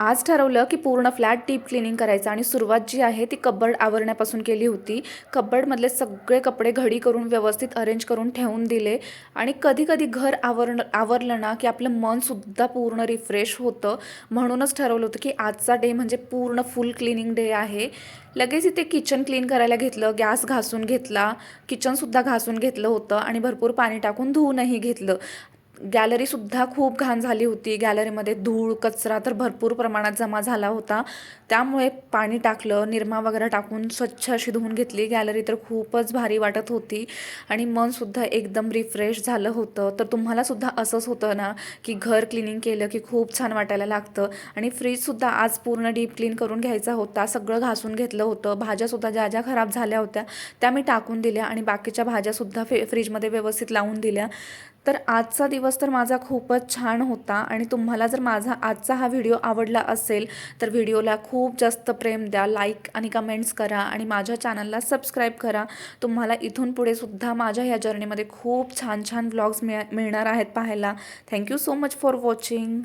आज ठरवलं की पूर्ण फ्लॅट डीप क्लिनिंग करायचं आणि सुरुवात जी आहे ती कबर्ड आवरण्यापासून केली होती. कबर्डमधले सगळे कपडे घडी करून व्यवस्थित अरेंज करून ठेवून दिले आणि कधी-कधी घर आवरलं ना की आपलं मनसुद्धा पूर्ण रिफ्रेश होतं. म्हणूनच ठरवलं होतं की आजचा डे म्हणजे पूर्ण फुल क्लिनिंग डे आहे. लगेच इथे किचन क्लीन करायला घेतलं, गॅस घासून घेतला, किचनसुद्धा घासून घेतलं होतं आणि भरपूर पाणी टाकून धुवूनही घेतलं. गॅलरीसुद्धा खूप घाण झाली होती. गॅलरीमध्ये धूळ, कचरा तर भरपूर प्रमाणात जमा झाला होता. त्यामुळे पाणी टाकलं, निरमा वगैरे टाकून स्वच्छ अशी धुवून घेतली. गॅलरी तर खूपच भारी वाटत होती आणि मनसुद्धा एकदम रिफ्रेश झालं होतं. तर तुम्हालासुद्धा असंच होतं ना, की घर क्लिनिंग केलं की खूप छान वाटायला लागतं. आणि फ्रीजसुद्धा आज पूर्ण डीप क्लीन करून घ्यायचा होता. सगळं घासून घेतलं होतं. भाज्यासुद्धा ज्या ज्या खराब झाल्या होत्या त्या मी टाकून दिल्या आणि बाकीच्या भाज्यासुद्धा फ्रीजमध्ये व्यवस्थित लावून दिल्या. तर आजचा दिवस तर माझा खूपच छान होता आणि तुम्हाला जर माझा आजचा हा व्हिडिओ आवडला असेल तर व्हिडिओला खूप जास्त प्रेम द्या, लाईक आणि कमेंट्स करा आणि माझ्या चॅनलला सबस्क्राईब करा. तुम्हाला इथून पुढे सुद्धा माझ्या ह्या जर्नीमध्ये खूप छान छान व्लॉग्स मिळणार आहेत पाहायला. Thank you so much for watching.